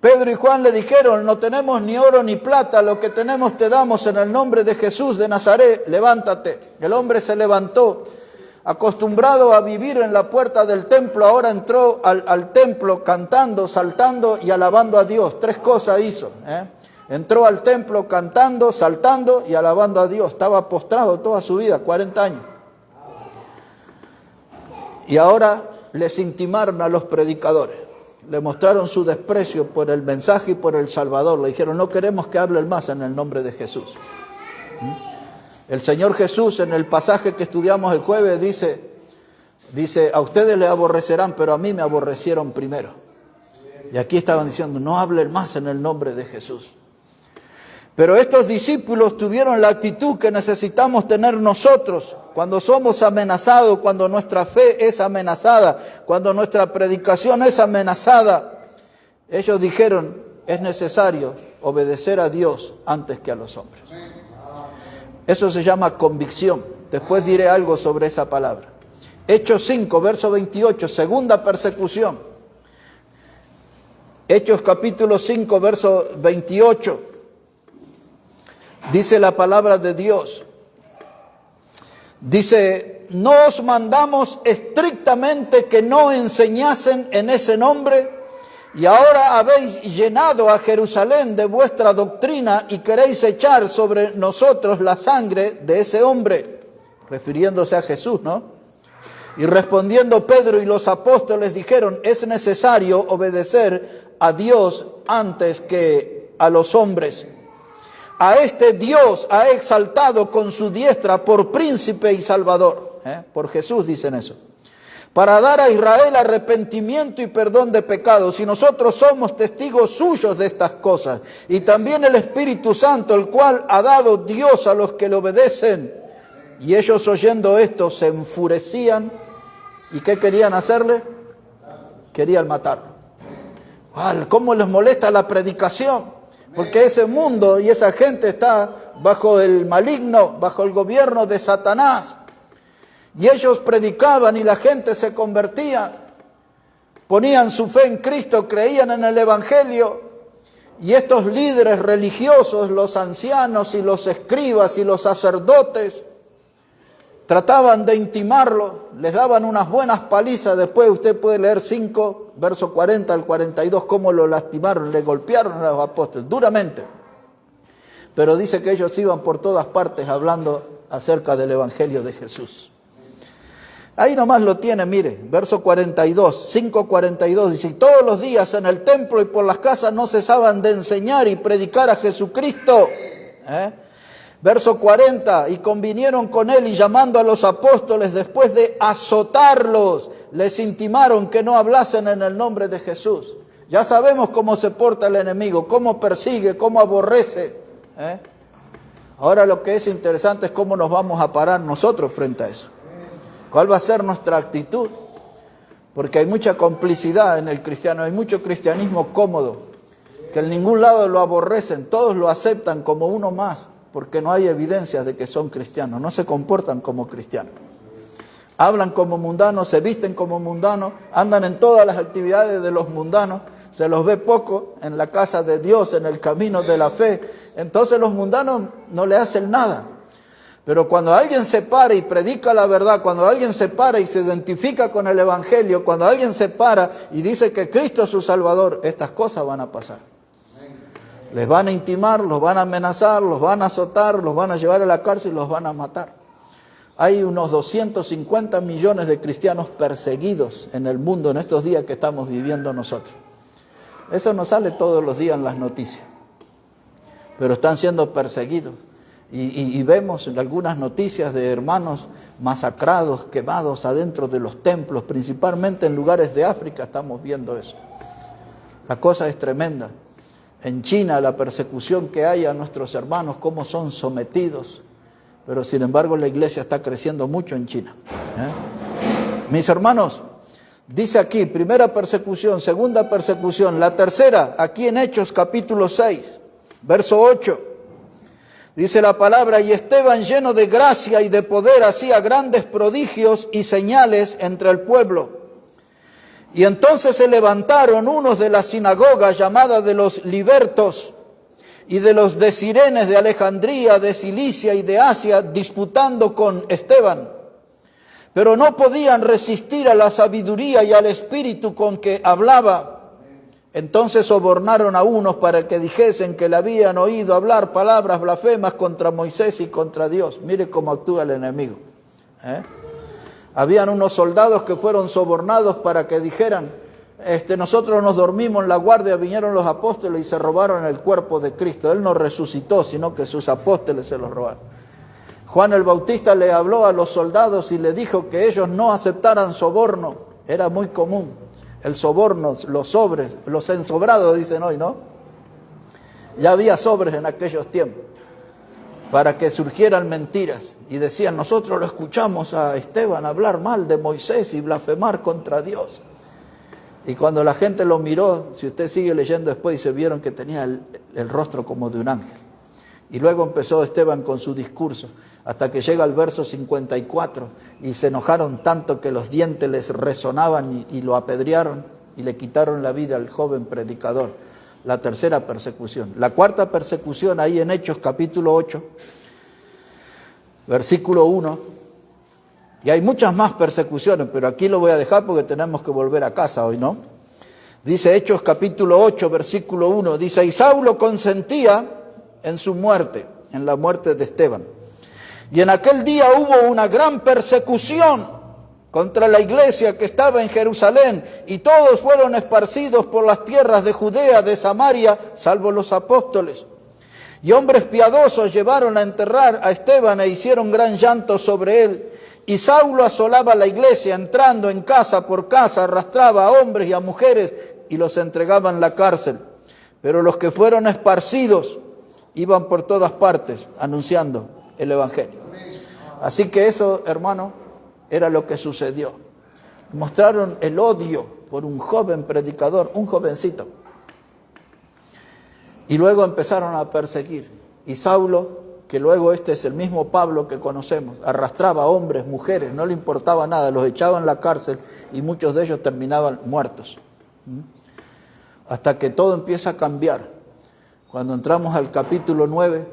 Pedro y Juan le dijeron, no tenemos ni oro ni plata, lo que tenemos te damos en el nombre de Jesús de Nazaret, levántate. El hombre se levantó. Acostumbrado a vivir en la puerta del templo, ahora entró al templo cantando, saltando y alabando a Dios. 3 cosas hizo. Entró al templo cantando, saltando y alabando a Dios. Estaba postrado toda su vida, 40 años. Y ahora les intimaron a los predicadores. Le mostraron su desprecio por el mensaje y por el Salvador. Le dijeron, no queremos que hablen más en el nombre de Jesús. El Señor Jesús en el pasaje que estudiamos el jueves dice, a ustedes les aborrecerán, pero a mí me aborrecieron primero. Y aquí estaban diciendo, no hablen más en el nombre de Jesús. Pero estos discípulos tuvieron la actitud que necesitamos tener nosotros cuando somos amenazados, cuando nuestra fe es amenazada, cuando nuestra predicación es amenazada. Ellos dijeron, es necesario obedecer a Dios antes que a los hombres. Eso se llama convicción. Después diré algo sobre esa palabra. Hechos 5, verso 28, segunda persecución. Hechos capítulo 5, verso 28. Dice la palabra de Dios. Dice, no os mandamos estrictamente que no enseñasen en ese nombre, y ahora habéis llenado a Jerusalén de vuestra doctrina y queréis echar sobre nosotros la sangre de ese hombre, refiriéndose a Jesús, ¿no? Y respondiendo Pedro y los apóstoles dijeron, es necesario obedecer a Dios antes que a los hombres. A este Dios ha exaltado con su diestra por príncipe y salvador. Por Jesús dicen eso. Para dar a Israel arrepentimiento y perdón de pecados. Y nosotros somos testigos suyos de estas cosas. Y también el Espíritu Santo, el cual ha dado Dios a los que le obedecen. Y ellos oyendo esto se enfurecían. ¿Y qué querían hacerle? Querían matarlo. ¿Cómo les molesta la predicación? Porque ese mundo y esa gente está bajo el maligno, bajo el gobierno de Satanás. Y ellos predicaban y la gente se convertía, ponían su fe en Cristo, creían en el Evangelio. Y estos líderes religiosos, los ancianos y los escribas y los sacerdotes, trataban de intimarlo, les daban unas buenas palizas. Después usted puede leer 5, verso 40 al 42, cómo lo lastimaron, le golpearon a los apóstoles duramente. Pero dice que ellos iban por todas partes hablando acerca del Evangelio de Jesús. Ahí nomás lo tiene, mire, verso 42, 5:42, dice, todos los días en el templo y por las casas no cesaban de enseñar y predicar a Jesucristo. Verso 40, y convinieron con él y llamando a los apóstoles, después de azotarlos, les intimaron que no hablasen en el nombre de Jesús. Ya sabemos cómo se porta el enemigo, cómo persigue, cómo aborrece. Ahora lo que es interesante es cómo nos vamos a parar nosotros frente a eso. ¿Cuál va a ser nuestra actitud? Porque hay mucha complicidad en el cristiano, hay mucho cristianismo cómodo, que en ningún lado lo aborrecen, todos lo aceptan como uno más, porque no hay evidencias de que son cristianos, no se comportan como cristianos. Hablan como mundanos, se visten como mundanos, andan en todas las actividades de los mundanos, se los ve poco en la casa de Dios, en el camino de la fe. Entonces los mundanos no le hacen nada. Pero cuando alguien se para y predica la verdad, cuando alguien se para y se identifica con el Evangelio, cuando alguien se para y dice que Cristo es su Salvador, estas cosas van a pasar. Les van a intimar, los van a amenazar, los van a azotar, los van a llevar a la cárcel y los van a matar. Hay unos 250 millones de cristianos perseguidos en el mundo en estos días que estamos viviendo nosotros. Eso no sale todos los días en las noticias, pero están siendo perseguidos. Y vemos en algunas noticias de hermanos masacrados, quemados adentro de los templos, principalmente en lugares de África estamos viendo eso. La cosa es tremenda. En China la persecución que hay a nuestros hermanos, cómo son sometidos. Pero sin embargo la iglesia está creciendo mucho en China. Mis hermanos, dice aquí, primera persecución, segunda persecución, la tercera, aquí en Hechos capítulo 6, verso 8. Dice la palabra, y Esteban lleno de gracia y de poder hacía grandes prodigios y señales entre el pueblo. Y entonces se levantaron unos de la sinagoga llamada de los libertos y de los de Cirenes, de Alejandría, de Cilicia y de Asia, disputando con Esteban. Pero no podían resistir a la sabiduría y al espíritu con que hablaba. Entonces sobornaron a unos para que dijesen que le habían oído hablar palabras blasfemas contra Moisés y contra Dios. Mire cómo actúa el enemigo. Habían unos soldados que fueron sobornados para que dijeran, nosotros nos dormimos en la guardia, vinieron los apóstoles y se robaron el cuerpo de Cristo. Él no resucitó, sino que sus apóstoles se lo robaron. Juan el Bautista le habló a los soldados y le dijo que ellos no aceptaran soborno. Era muy común. El soborno, los sobres, los ensobrados dicen hoy, ¿no? Ya había sobres en aquellos tiempos para que surgieran mentiras. Y decían, nosotros lo escuchamos a Esteban hablar mal de Moisés y blasfemar contra Dios. Y cuando la gente lo miró, si usted sigue leyendo después, se vieron que tenía el rostro como de un ángel. Y luego empezó Esteban con su discurso, hasta que llega al verso 54, y se enojaron tanto que los dientes les resonaban y lo apedrearon y le quitaron la vida al joven predicador. La tercera persecución. La cuarta persecución, ahí en Hechos capítulo 8, versículo 1, y hay muchas más persecuciones, pero aquí lo voy a dejar porque tenemos que volver a casa hoy, ¿no? Dice Hechos capítulo 8, versículo 1, dice, y Saulo consentía en su muerte, en la muerte de Esteban. Y en aquel día hubo una gran persecución contra la iglesia que estaba en Jerusalén, y todos fueron esparcidos por las tierras de Judea, de Samaria, salvo los apóstoles. Y hombres piadosos llevaron a enterrar a Esteban e hicieron gran llanto sobre él. Y Saulo asolaba la iglesia, entrando en casa por casa, arrastraba a hombres y a mujeres y los entregaba en la cárcel. Pero los que fueron esparcidos iban por todas partes anunciando el evangelio. Así que eso, hermano, era lo que sucedió. Mostraron el odio por un joven predicador, un jovencito. Y luego empezaron a perseguir. Y Saulo, que luego este es el mismo Pablo que conocemos, arrastraba a hombres, mujeres, no le importaba nada, los echaba en la cárcel y muchos de ellos terminaban muertos. Hasta que todo empieza a cambiar. Cuando entramos al capítulo 9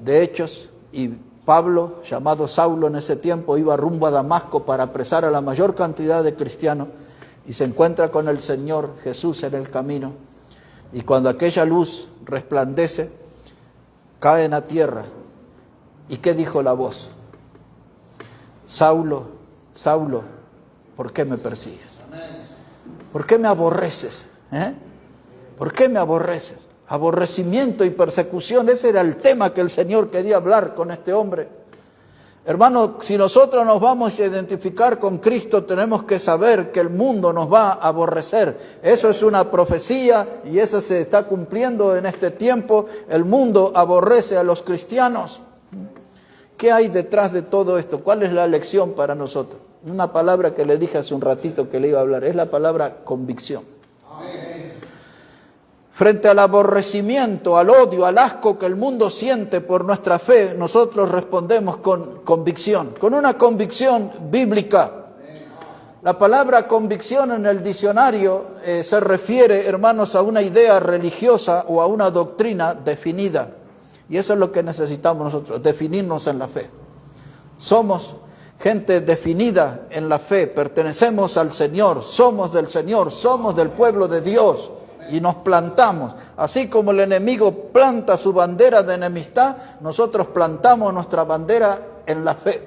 de Hechos, y Pablo, llamado Saulo en ese tiempo, iba rumbo a Damasco para apresar a la mayor cantidad de cristianos, y se encuentra con el Señor Jesús en el camino, y cuando aquella luz resplandece, caen a tierra. ¿Y qué dijo la voz? Saulo, Saulo, ¿por qué me persigues? ¿Por qué me aborreces? ¿Por qué me aborreces? Aborrecimiento y persecución, ese era el tema que el Señor quería hablar con este hombre. Hermano, si nosotros nos vamos a identificar con Cristo, tenemos que saber que el mundo nos va a aborrecer. Eso es una profecía y eso se está cumpliendo en este tiempo. El mundo aborrece a los cristianos. ¿Qué hay detrás de todo esto? ¿Cuál es la lección para nosotros? Una palabra que le dije hace un ratito que le iba a hablar, es la palabra convicción. Frente al aborrecimiento, al odio, al asco que el mundo siente por nuestra fe, nosotros respondemos con convicción, con una convicción bíblica. La palabra convicción en el diccionario se refiere, hermanos, a una idea religiosa o a una doctrina definida. Y eso es lo que necesitamos nosotros, definirnos en la fe. Somos gente definida en la fe, pertenecemos al Señor, somos del pueblo de Dios. Y nos plantamos, así como el enemigo planta su bandera de enemistad, nosotros plantamos nuestra bandera en la fe.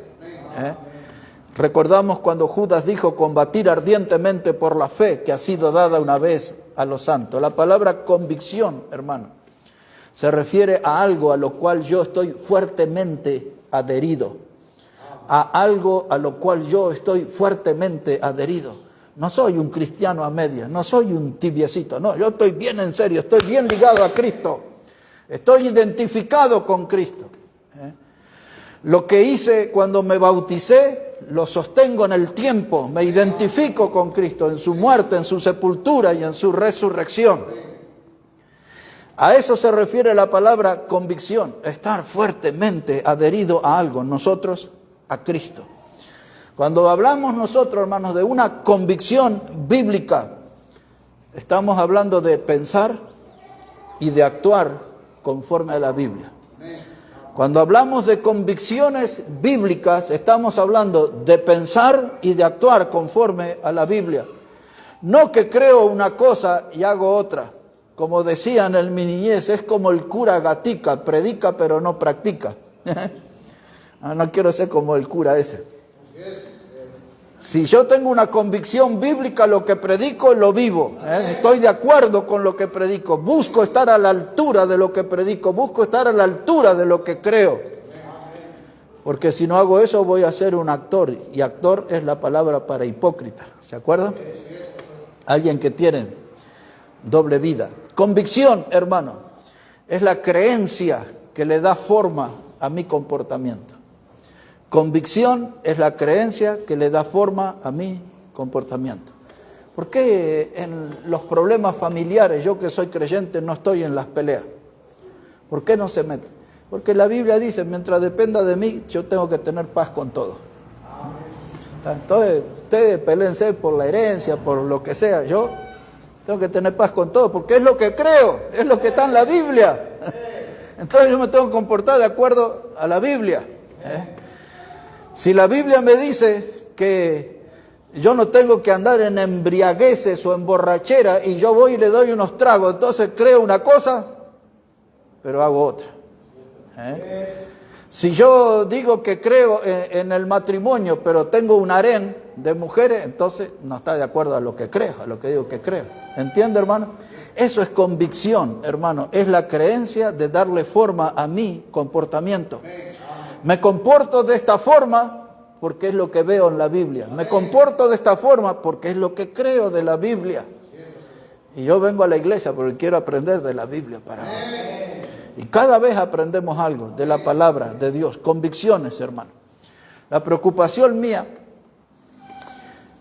Recordamos cuando Judas dijo combatir ardientemente por la fe que ha sido dada una vez a los santos. La palabra convicción, hermano. Se refiere a algo a lo cual yo estoy fuertemente adherido. A algo a lo cual yo estoy fuertemente adherido. No soy un cristiano a medias, no soy un tibiecito, no, yo estoy bien en serio, estoy bien ligado a Cristo. Estoy identificado con Cristo. Lo que hice cuando me bauticé, lo sostengo en el tiempo, me identifico con Cristo, en su muerte, en su sepultura y en su resurrección. A eso se refiere la palabra convicción, estar fuertemente adherido a algo, nosotros a Cristo. Cuando hablamos nosotros, hermanos, de una convicción bíblica, estamos hablando de pensar y de actuar conforme a la Biblia. Cuando hablamos de convicciones bíblicas, estamos hablando de pensar y de actuar conforme a la Biblia. No que creo una cosa y hago otra. Como decían en mi niñez, es como el cura Gatica, predica pero no practica. No quiero ser como el cura ese. Si yo tengo una convicción bíblica, lo que predico lo vivo. Estoy de acuerdo con lo que predico. Busco estar a la altura de lo que predico. Busco estar a la altura de lo que creo. Porque si no hago eso, voy a ser un actor. Y actor es la palabra para hipócrita. ¿Se acuerdan? Alguien que tiene doble vida. Convicción, hermano, es la creencia que le da forma a mi comportamiento. Convicción es la creencia que le da forma a mi comportamiento. ¿Por qué en los problemas familiares, yo que soy creyente, no estoy en las peleas? ¿Por qué no se mete? Porque la Biblia dice, mientras dependa de mí, yo tengo que tener paz con todo. Entonces, ustedes peleense por la herencia, por lo que sea. Yo tengo que tener paz con todo, porque es lo que creo, es lo que está en la Biblia. Entonces yo me tengo que comportar de acuerdo a la Biblia. Si la Biblia me dice que yo no tengo que andar en embriagueces o en borrachera y yo voy y le doy unos tragos, entonces creo una cosa, pero hago otra. Si yo digo que creo en el matrimonio, pero tengo un harén de mujeres, entonces no está de acuerdo a lo que creo, a lo que digo que creo. ¿Entiende, hermano? Eso es convicción, hermano. Es la creencia de darle forma a mi comportamiento. Me comporto de esta forma porque es lo que veo en la Biblia. Me comporto de esta forma porque es lo que creo de la Biblia. Y yo vengo a la iglesia porque quiero aprender de la Biblia para mí. Y cada vez aprendemos algo de la palabra de Dios. Convicciones, hermano. La preocupación mía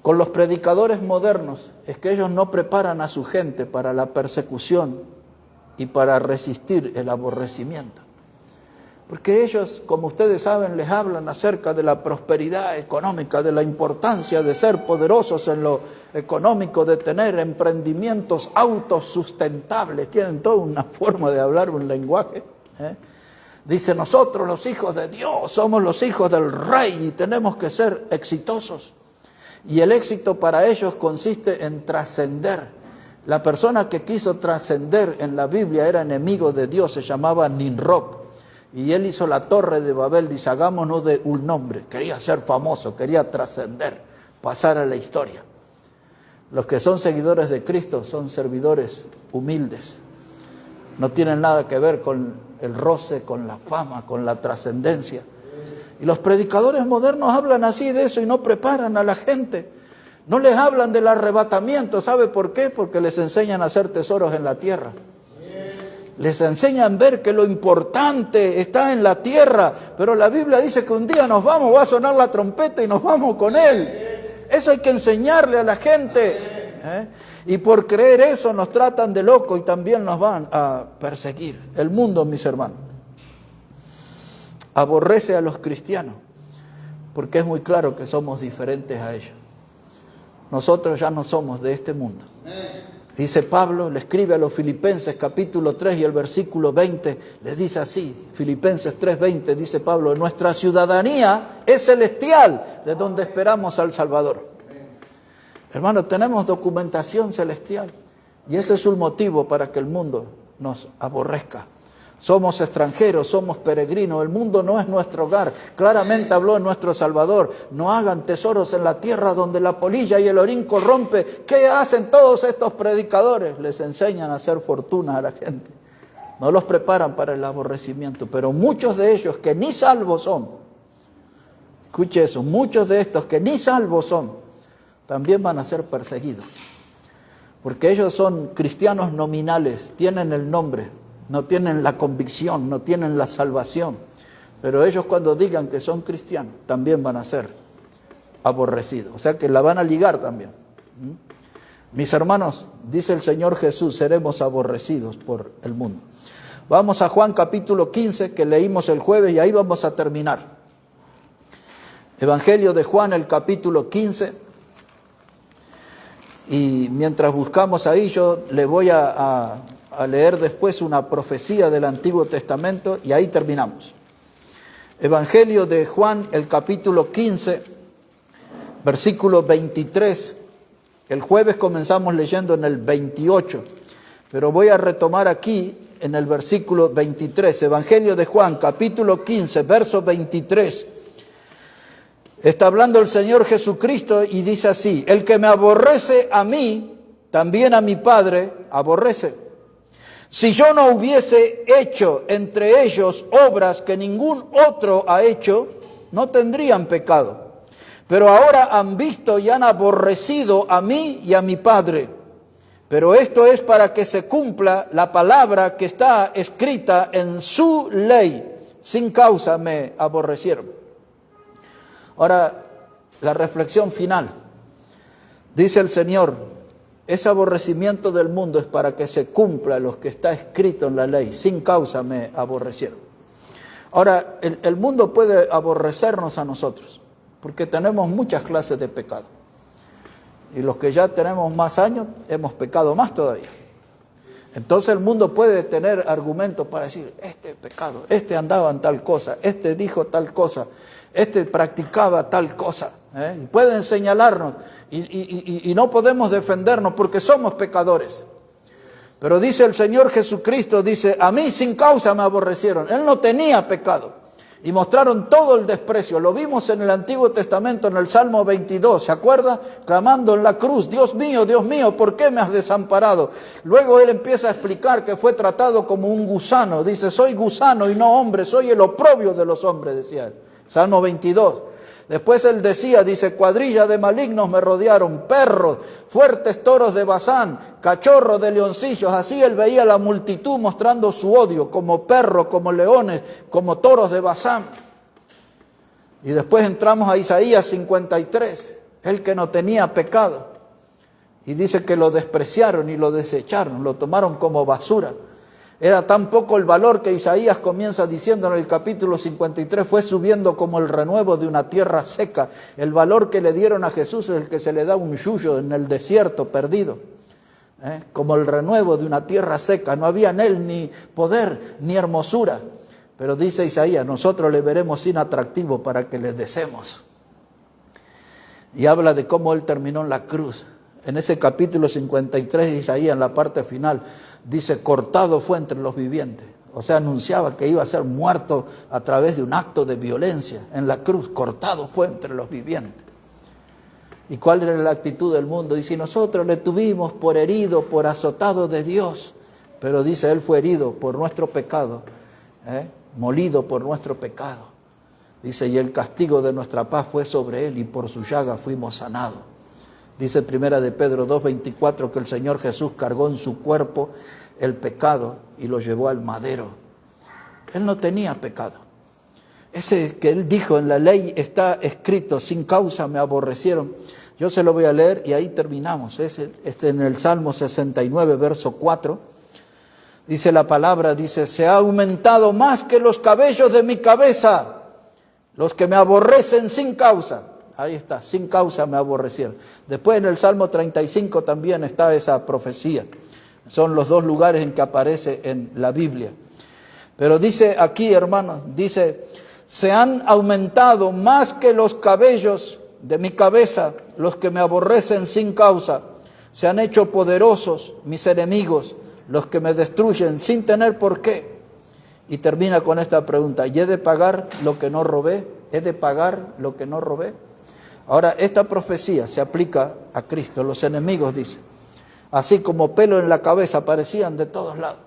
con los predicadores modernos es que ellos no preparan a su gente para la persecución y para resistir el aborrecimiento. Porque ellos, como ustedes saben, les hablan acerca de la prosperidad económica, de la importancia de ser poderosos en lo económico, de tener emprendimientos autosustentables. Tienen toda una forma de hablar, un lenguaje. Dice, nosotros los hijos de Dios somos los hijos del Rey y tenemos que ser exitosos. Y el éxito para ellos consiste en trascender. La persona que quiso trascender en la Biblia era enemigo de Dios, se llamaba Nimrod. Y él hizo la torre de Babel, dice, hagámonos de un nombre. Quería ser famoso, quería trascender, pasar a la historia. Los que son seguidores de Cristo son servidores humildes. No tienen nada que ver con el roce, con la fama, con la trascendencia. Y los predicadores modernos hablan así de eso y no preparan a la gente. No les hablan del arrebatamiento. ¿Sabe por qué? Porque les enseñan a hacer tesoros en la tierra. Les enseñan a ver que lo importante está en la tierra, pero la Biblia dice que un día nos vamos, va a sonar la trompeta y nos vamos con Él. Eso hay que enseñarle a la gente. Y por creer eso nos tratan de locos y también nos van a perseguir. El mundo, mis hermanos, aborrece a los cristianos porque es muy claro que somos diferentes a ellos. Nosotros ya no somos de este mundo. Dice Pablo, le escribe a los Filipenses capítulo 3 y el versículo 20, le dice así, Filipenses 3:20, dice Pablo, nuestra ciudadanía es celestial, de donde esperamos al Salvador. Hermano, tenemos documentación celestial y ese es un motivo para que el mundo nos aborrezca. Somos extranjeros, somos peregrinos, el mundo no es nuestro hogar. Claramente habló nuestro Salvador, no hagan tesoros en la tierra donde la polilla y el orín corrompe. ¿Qué hacen todos estos predicadores? Les enseñan a hacer fortuna a la gente. no los preparan para el aborrecimiento, pero muchos de ellos que ni salvos son, escuche eso, muchos de estos que ni salvos son, también van a ser perseguidos, porque ellos son cristianos nominales, tienen el nombre, no tienen la convicción, no tienen la salvación, pero ellos cuando digan que son cristianos, también van a ser aborrecidos, o sea que la van a ligar también. Mis hermanos, dice el Señor Jesús, seremos aborrecidos por el mundo. Vamos a Juan capítulo 15, que leímos el jueves, y ahí vamos a terminar. Evangelio de Juan, el capítulo 15. Y mientras buscamos ahí, yo le voy a leer después una profecía del Antiguo Testamento, y ahí terminamos. Evangelio de Juan, el capítulo 15, versículo 23. El jueves comenzamos leyendo en el 28, pero voy a retomar aquí en el versículo 23, Evangelio de Juan, capítulo 15, verso 23. Está hablando el Señor Jesucristo y dice así: el que me aborrece a mí, también a mi Padre aborrece. Si yo no hubiese hecho entre ellos obras que ningún otro ha hecho, no tendrían pecado. Pero ahora han visto y han aborrecido a mí y a mi Padre. Pero esto es para que se cumpla la palabra que está escrita en su ley. Sin causa me aborrecieron. Ahora, la reflexión final. Dice el Señor, ese aborrecimiento del mundo es para que se cumpla lo que está escrito en la ley. Sin causa me aborrecieron. Ahora, el mundo puede aborrecernos a nosotros, porque tenemos muchas clases de pecado. Y los que ya tenemos más años, hemos pecado más todavía. Entonces el mundo puede tener argumentos para decir, este pecado, este andaba en tal cosa, este dijo tal cosa, este practicaba tal cosa. Y pueden señalarnos y no podemos defendernos porque somos pecadores. Pero dice el Señor Jesucristo, dice, a mí sin causa me aborrecieron. Él no tenía pecado. Y mostraron todo el desprecio. Lo vimos en el Antiguo Testamento, en el Salmo 22. ¿Se acuerda? Clamando en la cruz, Dios mío, ¿por qué me has desamparado? Luego él empieza a explicar que fue tratado como un gusano. Dice, soy gusano y no hombre, soy el oprobio de los hombres, decía él. Salmo 22. Después él decía, dice, cuadrilla de malignos me rodearon, perros, fuertes toros de Basán, cachorros de leoncillos. Así él veía la multitud mostrando su odio, como perros, como leones, como toros de Basán. Y después entramos a Isaías 53, el que no tenía pecado. Y dice que lo despreciaron y lo desecharon, lo tomaron como basura. Era tan poco el valor que Isaías comienza diciendo en el capítulo 53, fue subiendo como el renuevo de una tierra seca. El valor que le dieron a Jesús es el que se le da a un yuyo en el desierto perdido. Como el renuevo de una tierra seca. No había en él ni poder ni hermosura. Pero dice Isaías, nosotros le veremos sin atractivo para que le deseemos. Y habla de cómo él terminó en la cruz. En ese capítulo 53 de Isaías, en la parte final, dice, cortado fue entre los vivientes. O sea, anunciaba que iba a ser muerto a través de un acto de violencia en la cruz. Cortado fue entre los vivientes. ¿Y cuál era la actitud del mundo? Dice, nosotros le tuvimos por herido, por azotado de Dios. Pero dice, él fue herido por nuestro pecado, molido por nuestro pecado. Dice, y el castigo de nuestra paz fue sobre él y por su llaga fuimos sanados. Dice primera de Pedro 2:24 que el Señor Jesús cargó en su cuerpo el pecado y lo llevó al madero. Él no tenía pecado. Ese que él dijo en la ley está escrito, sin causa me aborrecieron. Yo se lo voy a leer y ahí terminamos. En el Salmo 69, verso 4. Dice la palabra, dice, se ha aumentado más que los cabellos de mi cabeza, los que me aborrecen sin causa. Ahí está, sin causa me aborrecieron. Después en el Salmo 35 también está esa profecía. Son los dos lugares en que aparece en la Biblia. Pero dice aquí, hermanos, dice, se han aumentado más que los cabellos de mi cabeza, los que me aborrecen sin causa. Se han hecho poderosos mis enemigos, los que me destruyen sin tener por qué. Y termina con esta pregunta, ¿y he de pagar lo que no robé? ¿He de pagar lo que no robé? Ahora, esta profecía se aplica a Cristo. Los enemigos, dice, así como pelo en la cabeza, aparecían de todos lados.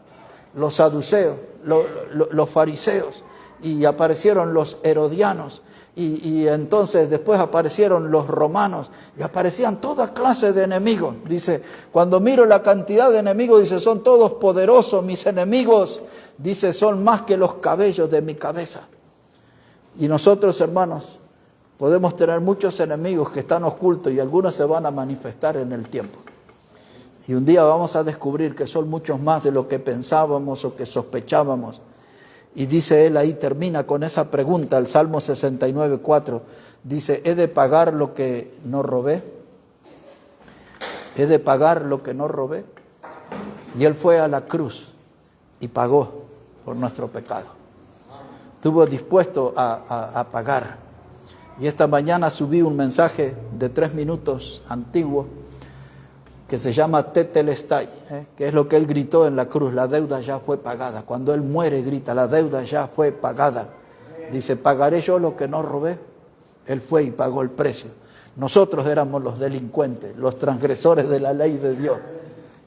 los saduceos, los fariseos, y aparecieron los herodianos, y entonces después aparecieron los romanos, y aparecían toda clase de enemigos. Dice, cuando miro la cantidad de enemigos, dice, son todos poderosos, mis enemigos, dice, son más que los cabellos de mi cabeza. Y nosotros, hermanos, podemos tener muchos enemigos que están ocultos y algunos se van a manifestar en el tiempo. Y un día vamos a descubrir que son muchos más de lo que pensábamos o que sospechábamos. Y dice él ahí, termina con esa pregunta, el Salmo 69:4, dice, ¿he de pagar lo que no robé? ¿He de pagar lo que no robé? Y él fue a la cruz y pagó por nuestro pecado. Estuvo dispuesto a pagar. Y esta mañana subí un mensaje de 3 minutos antiguo que se llama Tetelestai, que es lo que él gritó en la cruz, la deuda ya fue pagada. Cuando él muere grita, la deuda ya fue pagada. Dice, ¿pagaré yo lo que no robé? Él fue y pagó el precio. Nosotros éramos los delincuentes, los transgresores de la ley de Dios.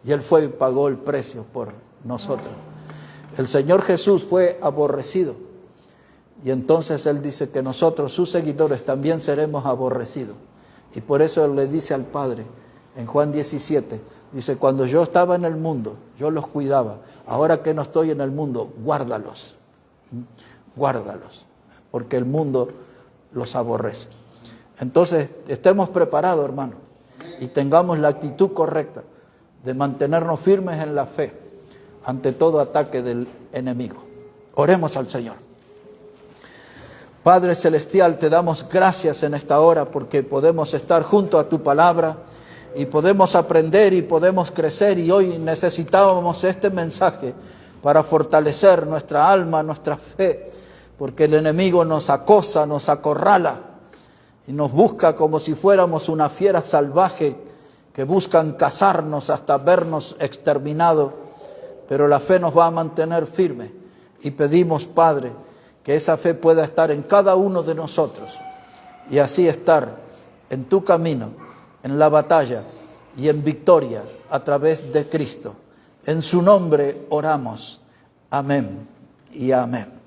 Y él fue y pagó el precio por nosotros. El Señor Jesús fue aborrecido. Y entonces él dice que nosotros, sus seguidores, también seremos aborrecidos. Y por eso él le dice al Padre, en Juan 17, dice, cuando yo estaba en el mundo, yo los cuidaba. Ahora que no estoy en el mundo, guárdalos. Guárdalos. Porque el mundo los aborrece. Entonces, estemos preparados, hermano. Y tengamos la actitud correcta de mantenernos firmes en la fe ante todo ataque del enemigo. Oremos al Señor. Padre Celestial, te damos gracias en esta hora porque podemos estar junto a tu palabra y podemos aprender y podemos crecer, y hoy necesitábamos este mensaje para fortalecer nuestra alma, nuestra fe, porque el enemigo nos acosa, nos acorrala y nos busca como si fuéramos una fiera salvaje que buscan cazarnos hasta vernos exterminados, pero la fe nos va a mantener firme y pedimos, Padre, que esa fe pueda estar en cada uno de nosotros y así estar en tu camino, en la batalla y en victoria a través de Cristo. En su nombre oramos. Amén y amén.